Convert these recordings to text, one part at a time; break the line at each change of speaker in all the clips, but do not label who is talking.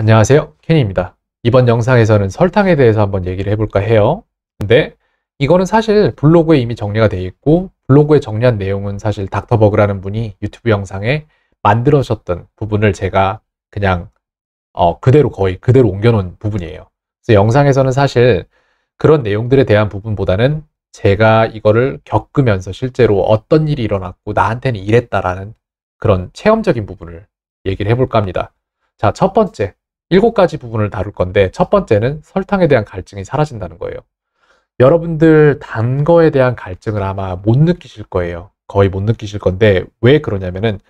안녕하세요, 케니입니다. 이번 영상에서는 설탕에 대해서 한번 얘기를 해볼까 해요. 근데 이거는 사실 블로그에 이미 정리가 되어 있고, 블로그에 정리한 내용은 사실 닥터버그라는 분이 유튜브 영상에 만들어졌던 부분을 제가 그냥 그대로 거의 그대로 옮겨놓은 부분이에요. 그래서 영상에서는 사실 그런 내용들에 대한 부분보다는 제가 이거를 겪으면서 실제로 어떤 일이 일어났고 나한테는 이랬다라는 그런 체험적인 부분을 얘기를 해볼까 합니다. 자, 첫 번째, 7가지 부분을 다룰 건데, 첫 번째는 설탕에 대한 갈증이 사라진다는 거예요. 여러분들 단 거에 대한 갈증을 아마 못 느끼실 거예요. 거의 못 느끼실 건데, 왜 그러냐면은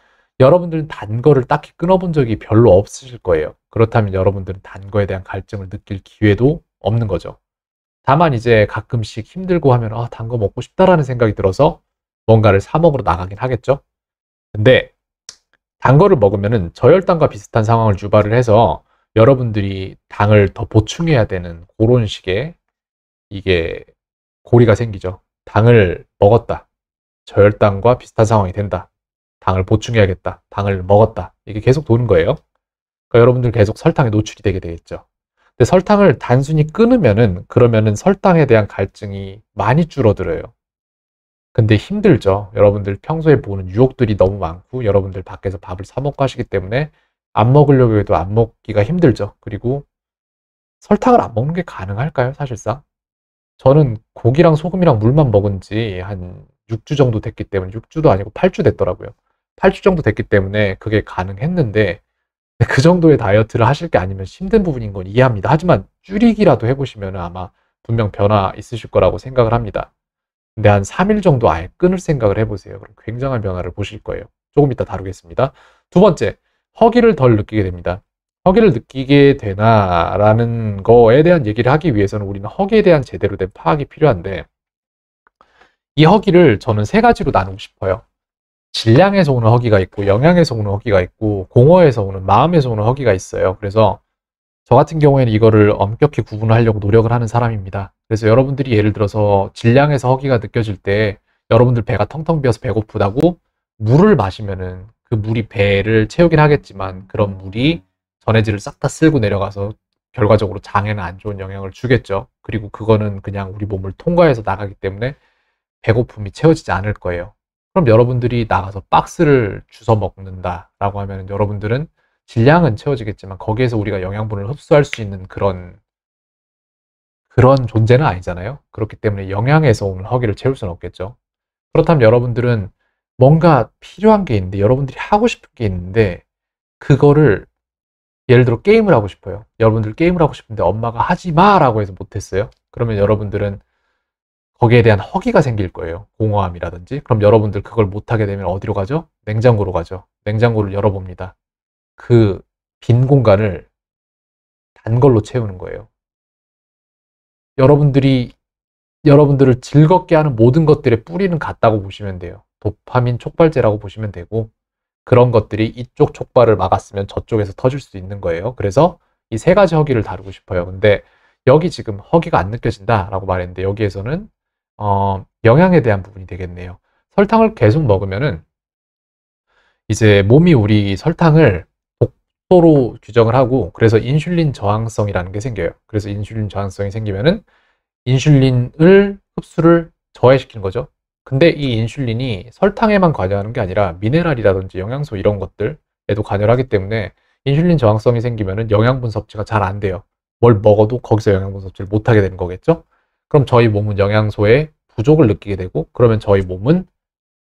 여러분들은 단 거를 딱히 끊어본 적이 별로 없으실 거예요. 그렇다면 여러분들은 단 거에 대한 갈증을 느낄 기회도 없는 거죠. 다만 이제 가끔씩 힘들고 하면 단 거 먹고 싶다라는 생각이 들어서 뭔가를 사 먹으러 나가긴 하겠죠. 근데 단 거를 먹으면은 저혈당과 비슷한 상황을 유발을 해서 여러분들이 당을 더 보충해야 되는 그런 식의 이게 고리가 생기죠. 당을 먹었다. 저혈당과 비슷한 상황이 된다. 당을 보충해야겠다. 당을 먹었다. 이게 계속 도는 거예요. 그러니까 여러분들 계속 설탕에 노출이 되게 되겠죠. 근데 설탕을 단순히 끊으면은 그러면은 설탕에 대한 갈증이 많이 줄어들어요. 근데 힘들죠. 여러분들 평소에 보는 유혹들이 너무 많고 여러분들 밖에서 밥을 사 먹고 하시기 때문에 안 먹으려고 해도 안 먹기가 힘들죠. 그리고 설탕을 안 먹는 게 가능할까요? 사실상. 저는 고기랑 소금이랑 물만 먹은 지 한 6주 정도 됐기 때문에 6주도 아니고 8주 됐더라고요. 8주 정도 됐기 때문에 그게 가능했는데 그 정도의 다이어트를 하실 게 아니면 힘든 부분인 건 이해합니다. 하지만 줄이기라도 해보시면 아마 분명 변화 있으실 거라고 생각을 합니다. 근데 한 3일 정도 아예 끊을 생각을 해보세요. 그럼 굉장한 변화를 보실 거예요. 조금 이따 다루겠습니다. 두 번째, 허기를 덜 느끼게 됩니다. 허기를 느끼게 되나라는 거에 대한 얘기를 하기 위해서는 우리는 허기에 대한 제대로 된 파악이 필요한데 이 허기를 저는 3가지로 나누고 싶어요. 질량에서 오는 허기가 있고 영양에서 오는 허기가 있고 공허에서 오는 마음에서 오는 허기가 있어요. 그래서 저 같은 경우에는 이거를 엄격히 구분하려고 노력을 하는 사람입니다. 그래서 여러분들이 예를 들어서 질량에서 허기가 느껴질 때 여러분들 배가 텅텅 비어서 배고프다고 물을 마시면은 그 물이 배를 채우긴 하겠지만 그런 물이 전해질을 싹 다 쓸고 내려가서 결과적으로 장에는 안 좋은 영향을 주겠죠. 그리고 그거는 그냥 우리 몸을 통과해서 나가기 때문에 배고픔이 채워지지 않을 거예요. 그럼 여러분들이 나가서 박스를 주워 먹는다라고 하면 여러분들은 질량은 채워지겠지만 거기에서 우리가 영양분을 흡수할 수 있는 그런 존재는 아니잖아요. 그렇기 때문에 영양에서 오는 허기를 채울 수는 없겠죠. 그렇다면 여러분들은 뭔가 필요한 게 있는데 여러분들이 하고 싶은 게 있는데 그거를 예를 들어 게임을 하고 싶어요. 여러분들 게임을 하고 싶은데 엄마가 하지 마라고 해서 못했어요. 그러면 여러분들은 거기에 대한 허기가 생길 거예요. 공허함이라든지. 그럼 여러분들 그걸 못하게 되면 어디로 가죠? 냉장고로 가죠. 냉장고를 열어봅니다. 그 빈 공간을 단 걸로 채우는 거예요. 여러분들이 여러분들을 즐겁게 하는 모든 것들의 뿌리는 같다고 보시면 돼요. 도파민 촉발제라고 보시면 되고 그런 것들이 이쪽 촉발을 막았으면 저쪽에서 터질 수 있는 거예요. 그래서 이 3가지 허기를 다루고 싶어요. 근데 여기 지금 허기가 안 느껴진다라고 말했는데 여기에서는 영양에 대한 부분이 되겠네요. 설탕을 계속 먹으면은 이제 몸이 우리 설탕을 독소로 규정을 하고 그래서 인슐린 저항성이라는 게 생겨요. 그래서 인슐린 저항성이 생기면은 인슐린을 흡수를 저해시키는 거죠. 근데 이 인슐린이 설탕에만 관여하는 게 아니라 미네랄이라든지 영양소 이런 것들에도 관여를 하기 때문에 인슐린 저항성이 생기면은 영양분 섭취가 잘 안 돼요. 뭘 먹어도 거기서 영양분 섭취를 못 하게 되는 거겠죠? 그럼 저희 몸은 영양소의 부족을 느끼게 되고 그러면 저희 몸은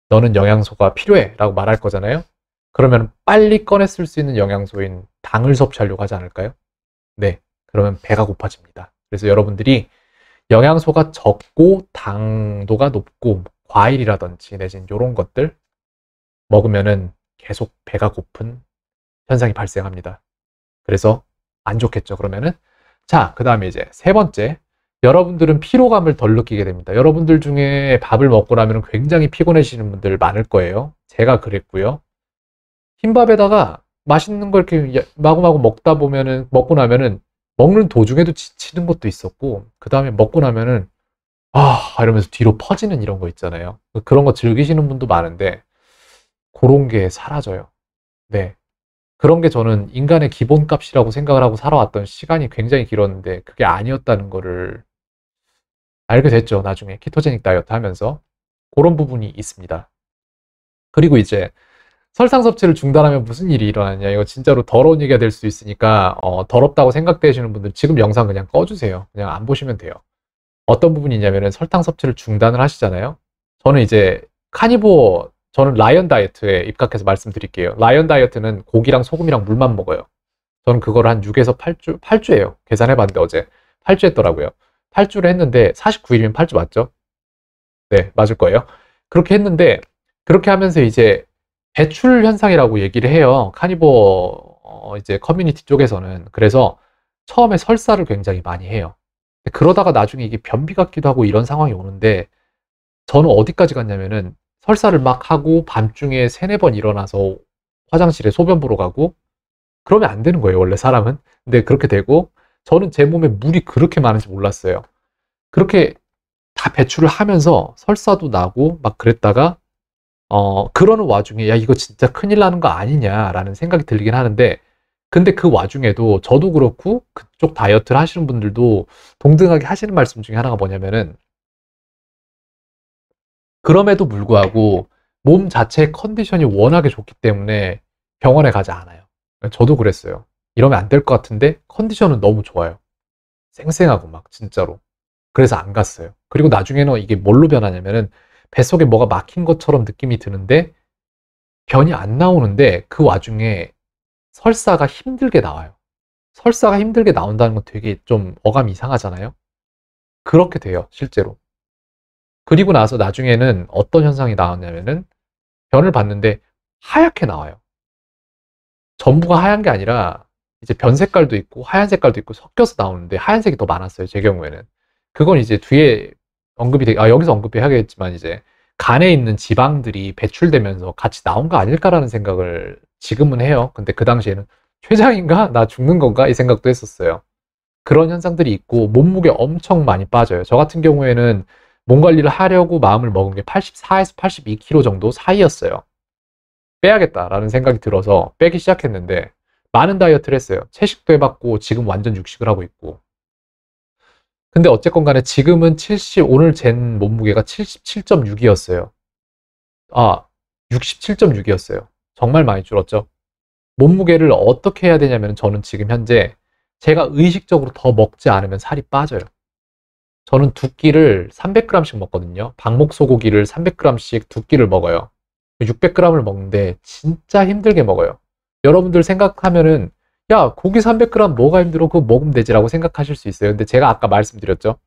너는 영양소가 필요해 라고 말할 거잖아요. 그러면 빨리 꺼내 쓸 수 있는 영양소인 당을 섭취하려고 하지 않을까요? 네. 그러면 배가 고파집니다. 그래서 여러분들이 영양소가 적고 당도가 높고 과일이라든지 내지는 이런 것들 먹으면은 계속 배가 고픈 현상이 발생합니다. 그래서 안 좋겠죠, 그러면은. 자, 그 다음에 이제 3번째. 여러분들은 피로감을 덜 느끼게 됩니다. 여러분들 중에 밥을 먹고 나면 굉장히 피곤해지는 분들 많을 거예요. 제가 그랬고요. 흰밥에다가 맛있는 걸 이렇게 마구마구 먹고 나면은 먹는 도중에도 지치는 것도 있었고, 그 다음에 먹고 나면은 이러면서 뒤로 퍼지는 이런 거 있잖아요. 그런 거 즐기시는 분도 많은데, 그런 게 사라져요. 네. 그런 게 저는 인간의 기본값이라고 생각을 하고 살아왔던 시간이 굉장히 길었는데 그게 아니었다는 거를 알게 됐죠. 나중에 키토제닉 다이어트 하면서 그런 부분이 있습니다. 그리고 이제 설탕 섭취를 중단하면 무슨 일이 일어나냐, 이거 진짜로 더러운 얘기가 될 수 있으니까 더럽다고 생각되시는 분들 지금 영상 그냥 꺼주세요. 그냥 안 보시면 돼요. 어떤 부분이 있냐면은 설탕 섭취를 중단을 하시잖아요. 저는 이제 카니보어, 저는 라이언 다이어트에 입각해서 말씀드릴게요. 라이언 다이어트는 고기랑 소금이랑 물만 먹어요. 저는 그걸 한 6에서 8주예요. 계산해봤는데 어제 8주 했더라고요. 8주를 했는데 49일이면 8주 맞죠? 네, 맞을 거예요. 그렇게 했는데 그렇게 하면서 이제 배출 현상이라고 얘기를 해요. 카니보어 이제 커뮤니티 쪽에서는. 그래서 처음에 설사를 굉장히 많이 해요. 그러다가 나중에 이게 변비 같기도 하고 이런 상황이 오는데 저는 어디까지 갔냐면은 설사를 막 하고 밤중에 3-4번 일어나서 화장실에 소변 보러 가고 그러면 안 되는 거예요, 원래 사람은. 근데 그렇게 되고 저는 제 몸에 물이 그렇게 많은지 몰랐어요. 그렇게 다 배출을 하면서 설사도 나고 막 그랬다가 그러는 와중에 야 이거 진짜 큰일 나는 거 아니냐라는 생각이 들긴 하는데 근데 그 와중에도 저도 그렇고 그쪽 다이어트를 하시는 분들도 동등하게 하시는 말씀 중에 하나가 뭐냐면은 그럼에도 불구하고 몸 자체의 컨디션이 워낙에 좋기 때문에 병원에 가지 않아요. 저도 그랬어요. 이러면 안 될 것 같은데 컨디션은 너무 좋아요. 쌩쌩하고 막 진짜로. 그래서 안 갔어요. 그리고 나중에는 이게 뭘로 변하냐면은 뱃속에 뭐가 막힌 것처럼 느낌이 드는데 변이 안 나오는데 그 와중에 설사가 힘들게 나와요. 설사가 힘들게 나온다는 건 되게 좀 어감이 이상하잖아요. 그렇게 돼요, 실제로. 그리고 나서 나중에는 어떤 현상이 나왔냐면은 변을 봤는데 하얗게 나와요. 전부가 하얀 게 아니라 이제 변 색깔도 있고 하얀 색깔도 있고 섞여서 나오는데 하얀색이 더 많았어요, 제 경우에는. 그건 이제 뒤에 여기서 언급해야겠지만 이제 간에 있는 지방들이 배출되면서 같이 나온 거 아닐까라는 생각을 지금은 해요. 근데 그 당시에는 췌장인가? 나 죽는 건가? 이 생각도 했었어요. 그런 현상들이 있고 몸무게 엄청 많이 빠져요. 저 같은 경우에는 몸 관리를 하려고 마음을 먹은 게 84에서 82kg 정도 사이였어요. 빼야겠다라는 생각이 들어서 빼기 시작했는데 많은 다이어트를 했어요. 채식도 해봤고 지금 완전 육식을 하고 있고. 근데 어쨌건 간에 지금은 오늘 잰 몸무게가 77.6이었어요. 아, 67.6이었어요. 정말 많이 줄었죠. 몸무게를 어떻게 해야 되냐면 저는 지금 현재 제가 의식적으로 더 먹지 않으면 살이 빠져요. 저는 두 끼를 300g씩 먹거든요. 방목 소고기를 300g씩 두 끼를 먹어요. 600g을 먹는데 진짜 힘들게 먹어요. 여러분들 생각하면은 야 고기 300g 뭐가 힘들어 그거 먹으면 되지라고 생각하실 수 있어요. 근데 제가 아까 말씀드렸죠.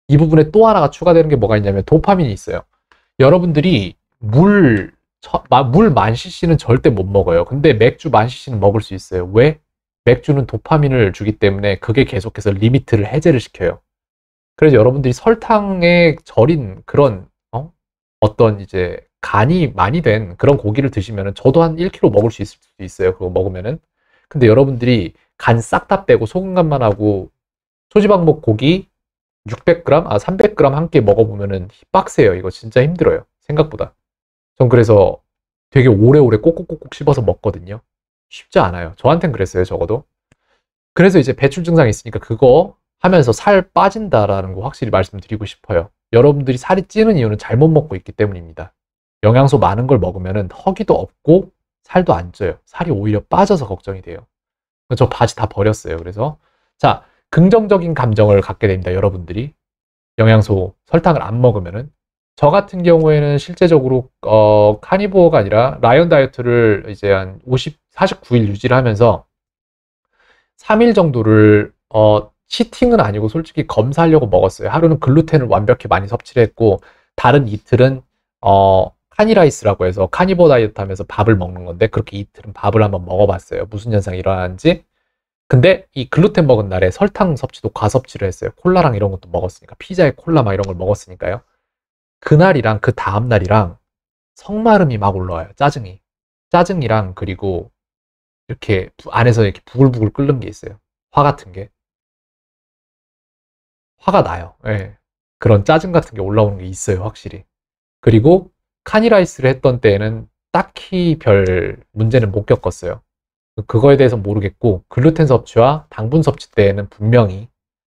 이 부분에 또 하나가 추가되는 게 뭐가 있냐면 도파민이 있어요. 여러분들이 물 만 cc는 절대 못 먹어요. 근데 맥주 만 cc는 먹을 수 있어요. 왜? 맥주는 도파민을 주기 때문에 그게 계속해서 리미트를 해제를 시켜요. 그래서 여러분들이 설탕에 절인 그런 어떤 이제 간이 많이 된 그런 고기를 드시면은 저도 한 1kg 먹을 수 있을 수도 있어요. 그거 먹으면은. 근데 여러분들이 간 싹 다 빼고 소금 간만 하고 소지방목 고기 600g, 300g 한 끼 먹어보면은 빡세요. 이거 진짜 힘들어요. 생각보다. 전 그래서 되게 오래오래 꼭꼭꼭꼭 씹어서 먹거든요. 쉽지 않아요. 저한텐 그랬어요, 적어도. 그래서 이제 배출 증상이 있으니까 그거 하면서 살 빠진다라는 거 확실히 말씀드리고 싶어요. 여러분들이 살이 찌는 이유는 잘못 먹고 있기 때문입니다. 영양소 많은 걸 먹으면 허기도 없고 살도 안 쪄요. 살이 오히려 빠져서 걱정이 돼요. 저 바지 다 버렸어요. 그래서 자, 긍정적인 감정을 갖게 됩니다. 여러분들이 영양소, 설탕을 안 먹으면은. 저 같은 경우에는 실제적으로 카니보어가 아니라 라이언 다이어트를 이제 한 49일 유지를 하면서 3일 정도를 치팅은 아니고 솔직히 검사하려고 먹었어요. 하루는 글루텐을 완벽히 많이 섭취를 했고 다른 이틀은 카니라이스라고 해서 카니보 다이어트 하면서 밥을 먹는 건데 그렇게 이틀은 밥을 한번 먹어봤어요. 무슨 현상이 일어나는지. 근데 이 글루텐 먹은 날에 설탕 섭취도 과섭취를 했어요. 콜라랑 이런 것도 먹었으니까. 피자에 콜라 막 이런 걸 먹었으니까요. 그날이랑 그 다음 날이랑 성마름이 막 올라와요. 짜증이. 짜증이랑 그리고 이렇게 안에서 이렇게 부글부글 끓는 게 있어요. 화 같은 게. 화가 나요. 예. 그런 짜증 같은 게 올라오는 게 있어요. 확실히. 그리고 카니라이스를 했던 때에는 딱히 별 문제는 못 겪었어요. 그거에 대해서 모르겠고, 글루텐 섭취와 당분 섭취 때에는 분명히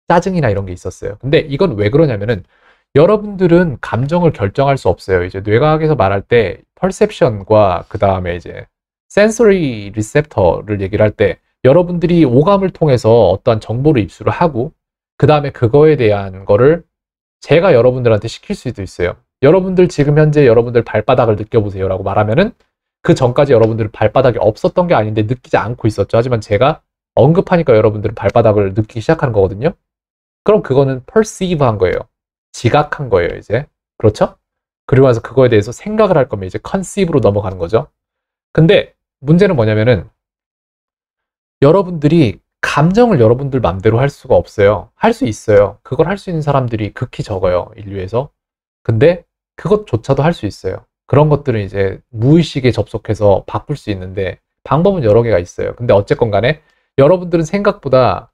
짜증이나 이런 게 있었어요. 근데 이건 왜 그러냐면은 여러분들은 감정을 결정할 수 없어요. 이제 뇌과학에서 말할 때 퍼셉션과 그 다음에 이제 센서리 리셉터를 얘기를 할 때 여러분들이 오감을 통해서 어떠한 정보를 입수를 하고 그 다음에 그거에 대한 거를 제가 여러분들한테 시킬 수도 있어요. 여러분들 지금 현재 여러분들 발바닥을 느껴보세요 라고 말하면은 그 전까지 여러분들은 발바닥이 없었던 게 아닌데 느끼지 않고 있었죠. 하지만 제가 언급하니까 여러분들은 발바닥을 느끼기 시작하는 거거든요. 그럼 그거는 perceive 한 거예요. 지각한 거예요, 이제. 그렇죠? 그리고 나서 그거에 대해서 생각을 할 거면 이제 conceive로 넘어가는 거죠. 근데 문제는 뭐냐면은 여러분들이 감정을 여러분들 맘대로 할 수가 없어요. 할 수 있어요. 그걸 할 수 있는 사람들이 극히 적어요, 인류에서. 근데 그것조차도 할 수 있어요. 그런 것들은 이제 무의식에 접속해서 바꿀 수 있는데 방법은 여러 개가 있어요. 근데 어쨌건 간에 여러분들은 생각보다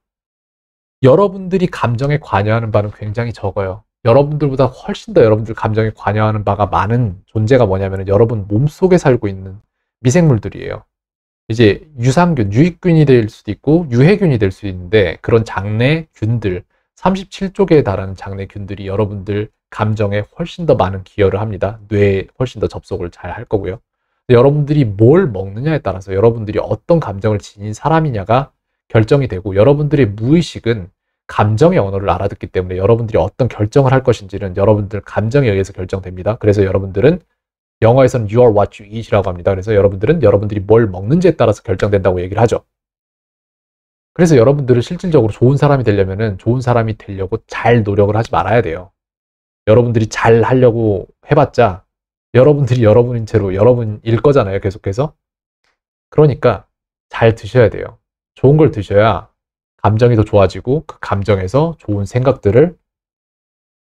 여러분들이 감정에 관여하는 바는 굉장히 적어요. 여러분들보다 훨씬 더 여러분들 감정에 관여하는 바가 많은 존재가 뭐냐면 여러분 몸속에 살고 있는 미생물들이에요. 이제 유산균, 유익균이 될 수도 있고 유해균이 될 수 있는데 그런 장내균들, 37조 개에 달하는 장내균들이 여러분들 감정에 훨씬 더 많은 기여를 합니다. 뇌에 훨씬 더 접속을 잘 할 거고요. 여러분들이 뭘 먹느냐에 따라서 여러분들이 어떤 감정을 지닌 사람이냐가 결정이 되고 여러분들의 무의식은 감정의 언어를 알아듣기 때문에 여러분들이 어떤 결정을 할 것인지는 여러분들 감정에 의해서 결정됩니다. 그래서 여러분들은 영어에서는 you are what you eat이라고 합니다. 그래서 여러분들은 여러분들이 뭘 먹는지에 따라서 결정된다고 얘기를 하죠. 그래서 여러분들은 실질적으로 좋은 사람이 되려면은 좋은 사람이 되려고 잘 노력을 하지 말아야 돼요. 여러분들이 잘 하려고 해봤자 여러분들이 여러분인 채로 여러분일 거잖아요, 계속해서. 그러니까 잘 드셔야 돼요. 좋은 걸 드셔야 감정이 더 좋아지고 그 감정에서 좋은 생각들을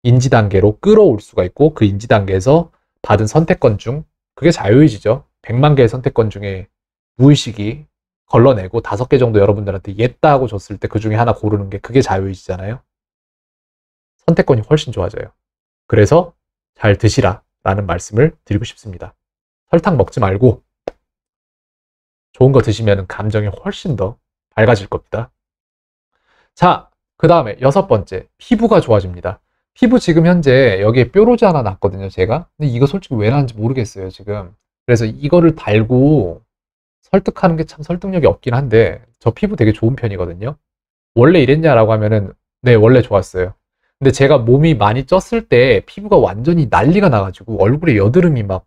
인지 단계로 끌어올 수가 있고 그 인지 단계에서 받은 선택권 중 그게 자유의지죠. 100만 개의 선택권 중에 무의식이 걸러내고 5개 정도 여러분들한테 옛다 하고 줬을 때 그 중에 하나 고르는 게 그게 자유의지잖아요. 선택권이 훨씬 좋아져요. 그래서 잘 드시라 라는 말씀을 드리고 싶습니다. 설탕 먹지 말고 좋은 거 드시면 감정이 훨씬 더 밝아질 겁니다. 자, 그 다음에 6번째, 피부가 좋아집니다. 피부 지금 현재 여기에 뾰루지 하나 났거든요, 제가. 근데 이거 솔직히 왜 나는지 모르겠어요, 지금. 그래서 이거를 달고 설득하는 게 참 설득력이 없긴 한데 저 피부 되게 좋은 편이거든요. 원래 이랬냐라고 하면은 네, 원래 좋았어요. 근데 제가 몸이 많이 쪘을 때 피부가 완전히 난리가 나가지고 얼굴에 여드름이 막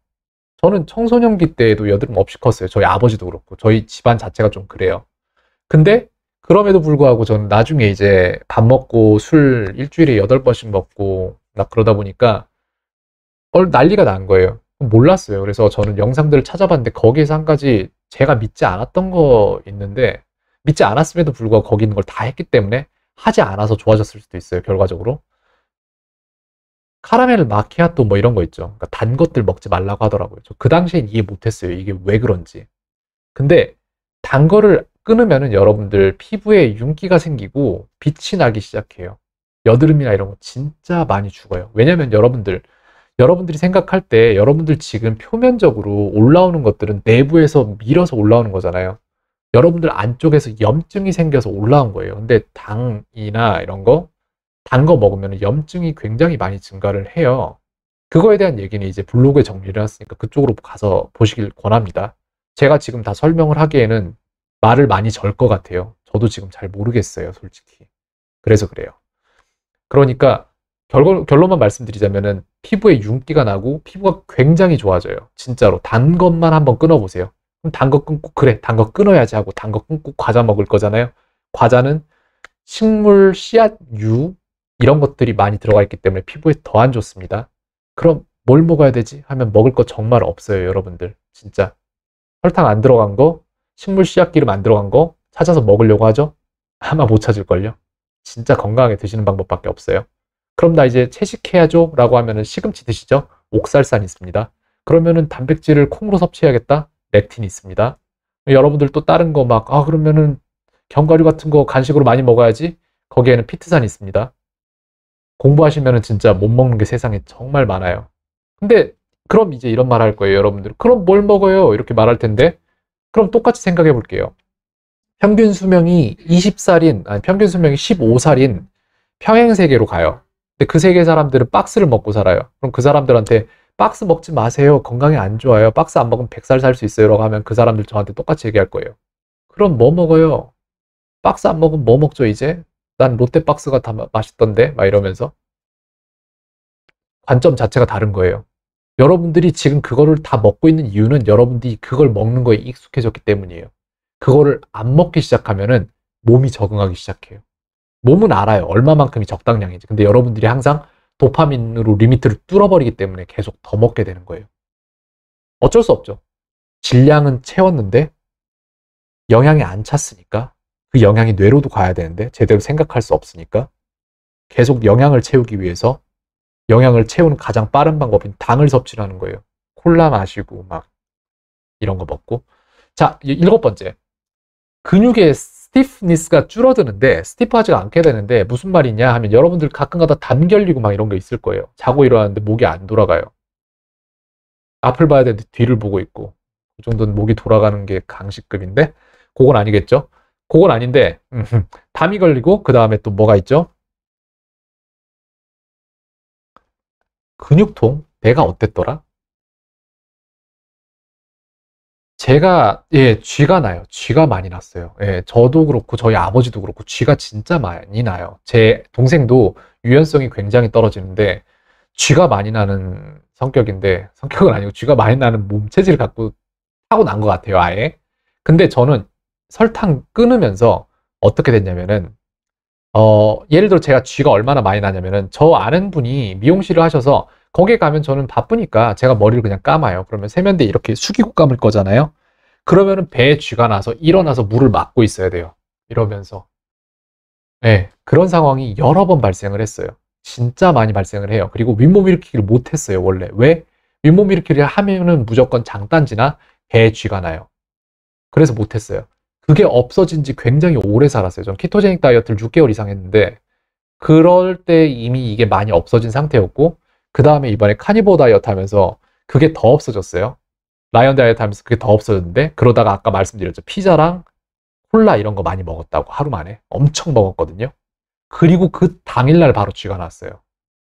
저는 청소년기 때에도 여드름 없이 컸어요. 저희 아버지도 그렇고 저희 집안 자체가 좀 그래요. 근데 그럼에도 불구하고 저는 나중에 이제 밥 먹고 술 일주일에 8번씩 먹고 막 그러다 보니까 난리가 난 거예요. 몰랐어요. 그래서 저는 영상들을 찾아봤는데 거기에서 한 가지 제가 믿지 않았던 거 있는데 믿지 않았음에도 불구하고 거기 있는 걸 다 했기 때문에 하지 않아서 좋아졌을 수도 있어요. 결과적으로. 카라멜 마키아토 뭐 이런 거 있죠. 그러니까 단 것들 먹지 말라고 하더라고요. 저 그 당시엔 이해 못했어요. 이게 왜 그런지. 근데 단 거를 끊으면은 여러분들 피부에 윤기가 생기고 빛이 나기 시작해요. 여드름이나 이런 거 진짜 많이 죽어요. 왜냐면 여러분들이 생각할 때 여러분들 지금 표면적으로 올라오는 것들은 내부에서 밀어서 올라오는 거잖아요. 여러분들 안쪽에서 염증이 생겨서 올라온 거예요. 근데 당이나 이런 거, 단 거 먹으면 염증이 굉장히 많이 증가를 해요. 그거에 대한 얘기는 이제 블로그에 정리를 해놨으니까 그쪽으로 가서 보시길 권합니다. 제가 지금 다 설명을 하기에는 말을 많이 절 것 같아요. 저도 지금 잘 모르겠어요, 솔직히. 그래서 그래요. 그러니까 결론만 말씀드리자면은 피부에 윤기가 나고 피부가 굉장히 좋아져요. 진짜로. 단 것만 한번 끊어보세요. 그럼 단 거 끊고 그래, 단 거 끊어야지 하고 단 거 끊고 과자 먹을 거잖아요. 과자는 식물 씨앗유 이런 것들이 많이 들어가 있기 때문에 피부에 더 안 좋습니다. 그럼 뭘 먹어야 되지? 하면 먹을 거 정말 없어요, 여러분들. 진짜. 설탕 안 들어간 거, 식물 씨앗 기름 안 들어간 거 찾아서 먹으려고 하죠? 아마 못 찾을걸요. 진짜 건강하게 드시는 방법밖에 없어요. 그럼 나 이제 채식해야죠? 라고 하면은 시금치 드시죠? 옥살산 있습니다. 그러면은 단백질을 콩으로 섭취해야겠다? 렉틴 있습니다. 여러분들 또 다른 거 막, 그러면은 견과류 같은 거 간식으로 많이 먹어야지? 거기에는 피트산 있습니다. 공부하시면은 진짜 못 먹는 게 세상에 정말 많아요. 근데 그럼 이제 이런 말 할 거예요, 여러분들. 그럼 뭘 먹어요? 이렇게 말할 텐데, 그럼 똑같이 생각해 볼게요. 평균 수명이 20살인, 아니 평균 수명이 15살인 평행세계로 가요. 근데 그 세계 사람들은 박스를 먹고 살아요. 그럼 그 사람들한테 박스 먹지 마세요. 건강에 안 좋아요. 박스 안 먹으면 100살 살 수 있어요. 라고 하면 그 사람들 저한테 똑같이 얘기할 거예요. 그럼 뭐 먹어요? 박스 안 먹으면 뭐 먹죠, 이제? 난 롯데박스가 다 맛있던데? 막 이러면서. 관점 자체가 다른 거예요. 여러분들이 지금 그거를 다 먹고 있는 이유는 여러분들이 그걸 먹는 거에 익숙해졌기 때문이에요. 그거를 안 먹기 시작하면은 몸이 적응하기 시작해요. 몸은 알아요. 얼마만큼이 적당량인지. 근데 여러분들이 항상 도파민으로 리미트를 뚫어버리기 때문에 계속 더 먹게 되는 거예요. 어쩔 수 없죠. 질량은 채웠는데 영양이 안 찼으니까 그 영양이 뇌로도 가야 되는데 제대로 생각할 수 없으니까 계속 영양을 채우기 위해서 영양을 채우는 가장 빠른 방법인 당을 섭취를 하는 거예요. 콜라 마시고 막 이런 거 먹고. 자, 7번째. 근육의 스티프니스가 줄어드는데 스티프하지가 않게 되는데 무슨 말이냐 하면 여러분들 가끔가다 담 결리고 막 이런 거 있을 거예요. 자고 일어났는데 목이 안 돌아가요. 앞을 봐야 되는데 뒤를 보고 있고. 그 정도는 목이 돌아가는 게 강식급인데 그건 아니겠죠? 그건 아닌데 담이 걸리고 그 다음에 또 뭐가 있죠? 근육통? 배가 어땠더라? 제가 쥐가 나요. 쥐가 많이 났어요. 저도 그렇고 저희 아버지도 그렇고 쥐가 진짜 많이 나요. 제 동생도 유연성이 굉장히 떨어지는데 쥐가 많이 나는 성격인데 성격은 아니고 쥐가 많이 나는 몸 체질을 갖고 타고난 것 같아요, 아예. 근데 저는 설탕 끊으면서 어떻게 됐냐면은 예를 들어 제가 쥐가 얼마나 많이 나냐면은 저 아는 분이 미용실을 하셔서 거기에 가면 저는 바쁘니까 제가 머리를 그냥 감아요. 그러면 세면대 이렇게 숙이고 감을 거잖아요. 그러면은 배에 쥐가 나서 일어나서 물을 맞고 있어야 돼요. 이러면서. 네, 그런 상황이 여러 번 발생을 했어요. 진짜 많이 발생을 해요. 그리고 윗몸 일으키기를 못 했어요, 원래. 왜? 윗몸 일으키기를 하면은 무조건 장단지나 배에 쥐가 나요. 그래서 못 했어요. 그게 없어진 지 굉장히 오래 살았어요. 전 키토제닉 다이어트를 6개월 이상 했는데 그럴 때 이미 이게 많이 없어진 상태였고 그 다음에 이번에 카니보 다이어트 하면서 그게 더 없어졌어요. 라이언 다이어트 하면서 그게 더 없어졌는데 그러다가 아까 말씀드렸죠. 피자랑 콜라 이런 거 많이 먹었다고 하루 만에 엄청 먹었거든요. 그리고 그 당일날 바로 쥐가 났어요.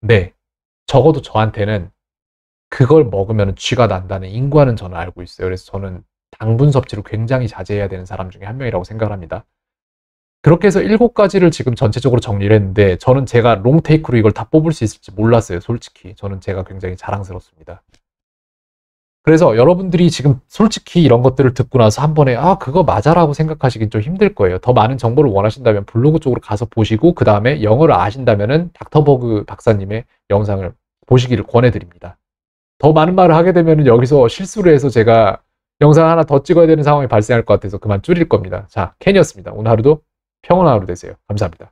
네, 적어도 저한테는 그걸 먹으면 쥐가 난다는 인과는 저는 알고 있어요. 그래서 저는 당분 섭취를 굉장히 자제해야 되는 사람 중에 한 명이라고 생각을 합니다. 그렇게 해서 7가지를 지금 전체적으로 정리를 했는데 저는 제가 롱테이크로 이걸 다 뽑을 수 있을지 몰랐어요. 솔직히 저는 제가 굉장히 자랑스럽습니다. 그래서 여러분들이 지금 솔직히 이런 것들을 듣고 나서 한 번에 그거 맞아라고 생각하시긴 좀 힘들 거예요. 더 많은 정보를 원하신다면 블로그 쪽으로 가서 보시고 그 다음에 영어를 아신다면은 닥터버그 박사님의 영상을 보시기를 권해드립니다. 더 많은 말을 하게 되면 여기서 실수를 해서 제가 영상 하나 더 찍어야 되는 상황이 발생할 것 같아서 그만 줄일 겁니다. 자, 켄이었습니다. 오늘 하루도 평온한 하루 되세요. 감사합니다.